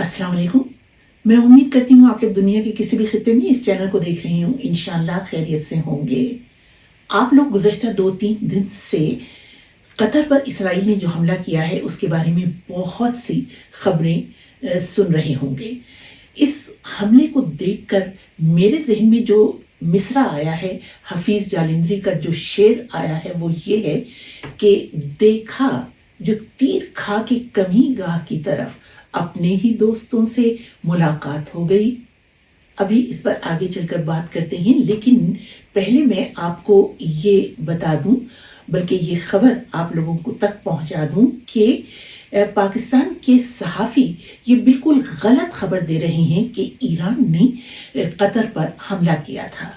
अस्सलाम वालेकुम। मैं उम्मीद करती हूँ आप लोग दुनिया के किसी भी खित्ते में इस चैनल को देख रहे हूँ, इंशाअल्लाह खैरियत से होंगे। आप लोग गुज़श्ता 2-3 दिन से कतर पर इसराइल ने जो हमला किया है उसके बारे में बहुत सी खबरें सुन रहे होंगे। इस हमले को देखकर मेरे जहन में जो मिसरा आया है, हफीज जालिंदरी का जो शेर आया है, वो ये है कि देखा जो तीर खा के कमी गाह की तरफ अपने ही दोस्तों से मुलाकात हो गई। अभी इस पर आगे चलकर बात करते हैं, लेकिन पहले मैं आपको ये बता दूं, बल्कि ये खबर आप लोगों को तक पहुंचा दूं कि पाकिस्तान के सहाफ़ी ये बिल्कुल गलत खबर दे रहे हैं कि ईरान ने कतर पर हमला किया था।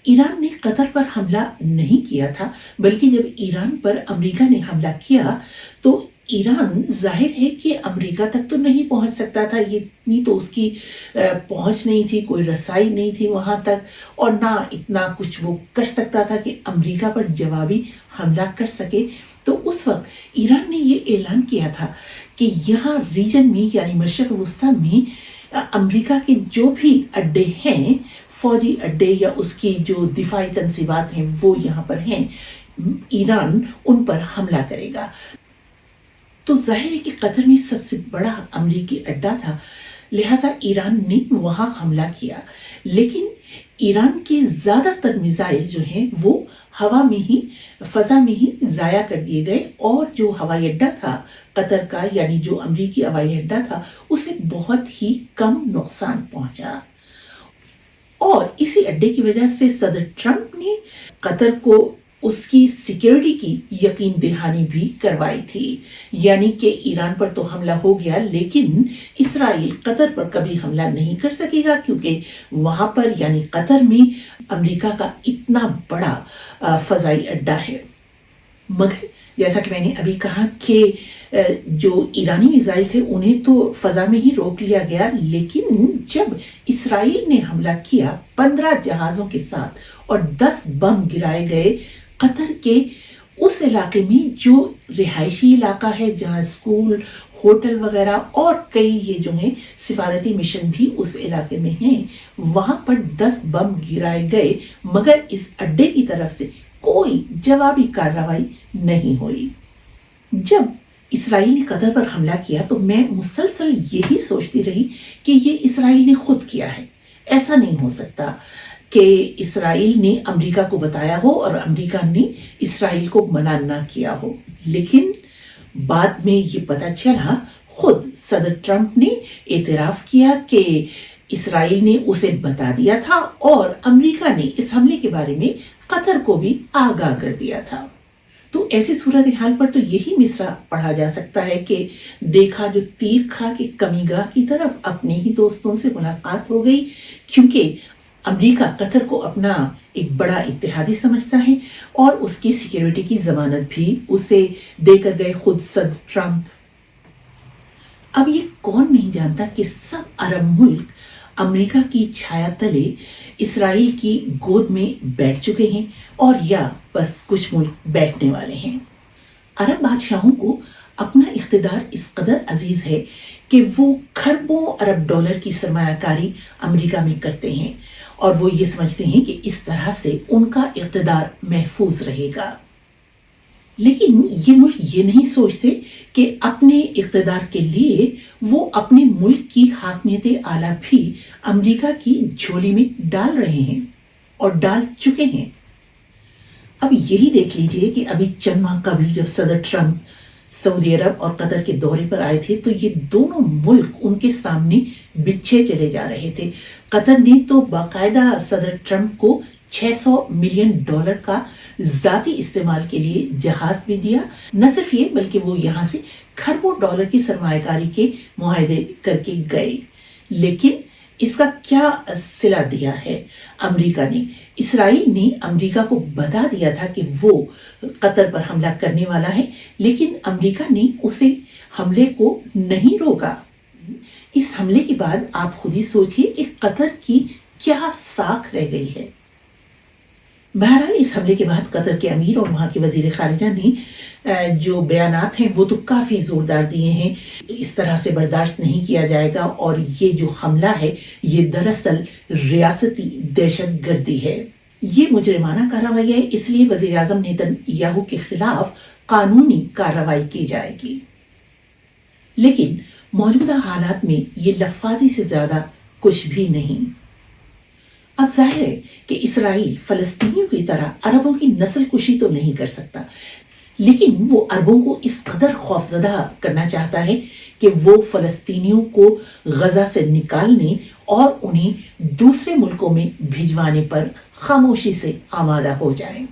ईरान ने कतर पर हमला नहीं किया था, बल्कि जब ईरान पर अमेरिका ने हमला किया तो ईरान जाहिर है कि अमेरिका तक तो नहीं पहुंच सकता था, ये इतनी तो उसकी पहुंच नहीं थी, कोई रसाई नहीं थी वहां तक, और ना इतना कुछ वो कर सकता था कि अमेरिका पर जवाबी हमला कर सके। तो उस वक्त ईरान ने ये ऐलान किया था कि यहाँ रीजन में यानी मशरक़ वस्ता में अमेरिका के जो भी अड्डे हैं, फौजी अड्डे या उसकी जो दिफाई तंसीबात हैं वो यहाँ पर हैं, ईरान उन पर हमला करेगा। तो जाहिर है कि कतर में सबसे बड़ा अमरीकी अड्डा था, लिहाजा ईरान ने वहां हमला किया। लेकिन ईरान के ज्यादातर मिसाइल जो हैं वो हवा में ही, फजा में ही जाया कर दिए गए, और जो हवाई अड्डा था कतर का, यानी जो अमरीकी हवाई अड्डा था, उसे बहुत ही कम नुकसान पहुंचा। और इसी अड्डे की वजह से सदर ट्रंप ने कतर को उसकी सिक्योरिटी की यकीन दहानी भी करवाई थी। यानी कि ईरान पर तो हमला हो गया, लेकिन इसराइल कतर पर कभी हमला नहीं कर सकेगा, क्योंकि वहां पर यानी कतर में अमेरिका का इतना बड़ा फजाई अड्डा है। मगर जैसा कि मैंने अभी कहा कि जो ईरानी मिसाइल थे उन्हें तो फजा में ही रोक लिया गया, लेकिन जब इसराइल ने हमला किया 15 जहाजों के साथ और 10 बम गिराए गए कतर के उस इलाके में जो रिहायशी इलाका है, जहां स्कूल, होटल वगैरह और कई ये जो है सिफारती मिशन भी उस इलाके में हैं, वहां पर 10 बम गिराए गए, मगर इस अड्डे की तरफ से कोई जवाबी कार्रवाई नहीं हुई। जब इसराइल ने कतर पर हमला किया तो मैं मुसलसल यही सोचती रही कि ये इसराइल ने खुद किया है। ऐसा नहीं हो सकता कि इसराइल ने अमेरिका को बताया हो और अमेरिका ने इसराइल को मना ना किया हो। लेकिन बाद में ये पता चला, खुद सदर ट्रंप ने एतराफ किया कि इसराइल ने उसे बता दिया था और अमेरिका ने इस हमले के बारे में कतर को भी आगाह कर दिया था। तो ऐसी सूरत हाल पर तो यही मिसरा पढ़ा जा सकता है कि देखा जो तीर खा के कमीगाह की तरफ अपने ही दोस्तों से मुलाकात हो गई, क्योंकि अमेरिका कतर को अपना एक बड़ा इत्तेहादी समझता है और उसकी सिक्योरिटी की जमानत भी उसे देकर गए खुद सदर ट्रंप। अब ये कौन नहीं जानता कि सब अरब मुल्क अमेरिका की छाया तले इसराइल की गोद में बैठ चुके हैं, और या बस कुछ मुल्क बैठने वाले हैं। अरब बादशाहों को अपना इख्तिदार इस कदर अजीज है कि वो खरबों अरब डॉलर की सरमायाकारी अमेरिका में करते हैं, और वो ये समझते हैं कि इस तरह से उनका इख्तिदार महफूज रहेगा। लेकिन ये मुल्क ये नहीं सोचते कि अपने इख्तिदार के लिए वो अपने मुल्क की हाकमियत आला भी अमेरिका की झोली में डाल रहे हैं और डाल चुके हैं। अब यही देख लीजिए कि अभी चंद माह कबल जब सदर ट्रंप सऊदी अरब और कतर के दौरे पर आए थे तो ये दोनों मुल्क उनके सामने बिछे चले जा रहे थे। कतर ने तो बाकायदा सदर ट्रंप को $600 मिलियन का जाती इस्तेमाल के लिए जहाज भी दिया। न सिर्फ ये, बल्कि वो यहाँ से खरबों डॉलर की सरमायाकारी के मुआहदे करके गए। लेकिन इसका क्या सिला दिया है अमेरिका ने? इसराइल ने अमेरिका को बता दिया था कि वो कतर पर हमला करने वाला है, लेकिन अमेरिका ने उसे हमले को नहीं रोका। इस हमले के बाद आप खुद ही सोचिए कि कतर की क्या साख रह गई है। बहरहाल इस हमले के बाद कतर के अमीर और वहाँ के वजीर खारिजा ने जो बयानात हैं वो तो काफ़ी ज़ोरदार दिए हैं। इस तरह से बर्दाश्त नहीं किया जाएगा और ये जो हमला है ये दरअसल रियासती दहशत गर्दी है, ये मुजरिमाना कार्रवाई है, इसलिए वज़ीर आज़म नेतन्याहू के खिलाफ कानूनी कार्रवाई की जाएगी। लेकिन मौजूदा हालात में ये लफ्फाजी से ज़्यादा कुछ भी नहीं। अब जाहिर है कि इसराइल फलस्तीनियों की तरह अरबों की नस्ल कुशी तो नहीं कर सकता, लेकिन वो अरबों को इस कदर खौफजदा करना चाहता है कि वो फलस्तीनियों को गजा से निकालने और उन्हें दूसरे मुल्कों में भिजवाने पर खामोशी से आमादा हो जाए।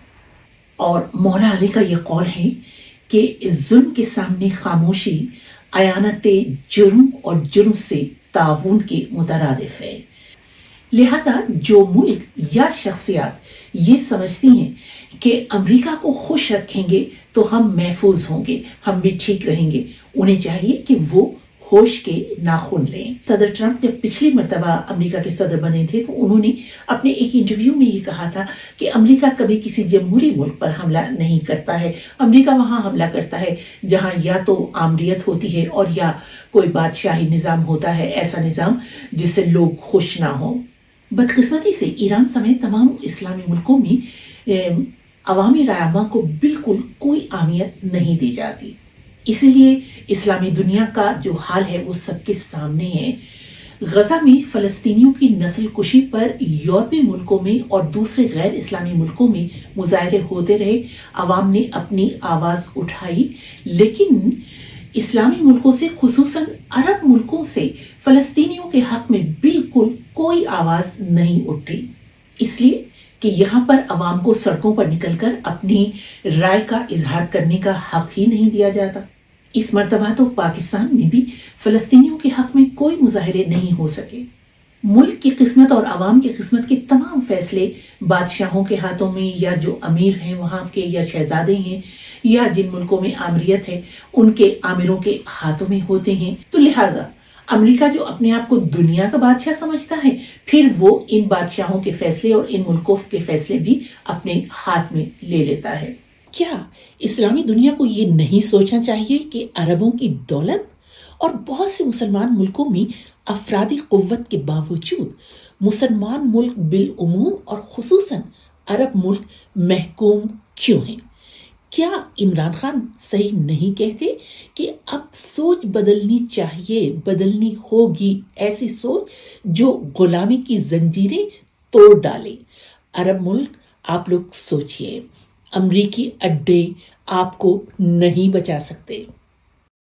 और मौला अली का ये कौल है कि इस जुल्म के सामने खामोशी अयानत जुर्म और जुर्म से ताउन के मुतरादिफ है। लिहाजा जो मुल्क या शख्सियात ये समझती हैं कि अमेरिका को खुश रखेंगे तो हम महफूज होंगे, हम भी ठीक रहेंगे, उन्हें चाहिए कि वो होश के नाखून लें। सदर ट्रंप जब पिछली मर्तबा अमेरिका के सदर बने थे तो उन्होंने अपने एक इंटरव्यू में ये कहा था कि अमेरिका कभी किसी जमहूरी मुल्क पर हमला नहीं करता है, अमेरिका वहाँ हमला करता है जहाँ या तो आमरीत होती है और या कोई बादशाही निज़ाम होता है, ऐसा निज़ाम जिससे लोग खुश ना हों। बदकिस्मती से ईरान समेत तमाम इस्लामी मुल्कों में अवामी रायमा को बिल्कुल कोई अहमियत नहीं दी जाती, इसीलिए इस्लामी दुनिया का जो हाल है वो सबके सामने है। गजा में फलस्तीनियों की नस्ल कुशी पर यूरोपीय मुल्कों में और दूसरे गैर इस्लामी मुल्कों में मुजाहरे होते रहे, अवाम ने अपनी आवाज़ उठाई, लेकिन इस्लामी मुल्कों से खुसूसन अरब मुल्कों से फलस्तीनियों के हक में बिल्कुल कोई आवाज़ नहीं उठी, इसलिए कि यहाँ पर अवाम को सड़कों पर निकलकर अपनी राय का इजहार करने का हक ही नहीं दिया जाता। इस मर्तबा तो पाकिस्तान में भी फलस्तीनियों के हक में कोई मुजाहरे नहीं हो सके। मुल्क की किस्मत और अवाम की किस्मत के तमाम फैसले बादशाहों के हाथों में, या जो अमीर हैं वहाँ के या शहजादे हैं या जिन मुल्कों में आमरीत है उनके आमिरों के हाथों में होते हैं। तो लिहाजा अमेरिका जो अपने आप को दुनिया का बादशाह समझता है, फिर वो इन बादशाहों के फैसले और इन मुल्कों के फैसले भी अपने हाथ में ले लेता है। क्या इस्लामी दुनिया को ये नहीं सोचना चाहिए कि अरबों की दौलत और बहुत से मुसलमान मुल्कों में अफरादी कुव्वत के बावजूद मुसलमान मुल्क बिलउमूम और खुसूसन अरब मुल्क महकूम क्यों हैं? क्या इमरान खान सही नहीं कहते कि अब सोच बदलनी चाहिए, बदलनी होगी, ऐसी सोच जो गुलामी की जंजीरें तोड़ डाले। अरब मुल्क आप लोग सोचिए, अमरीकी अड्डे आपको नहीं बचा सकते।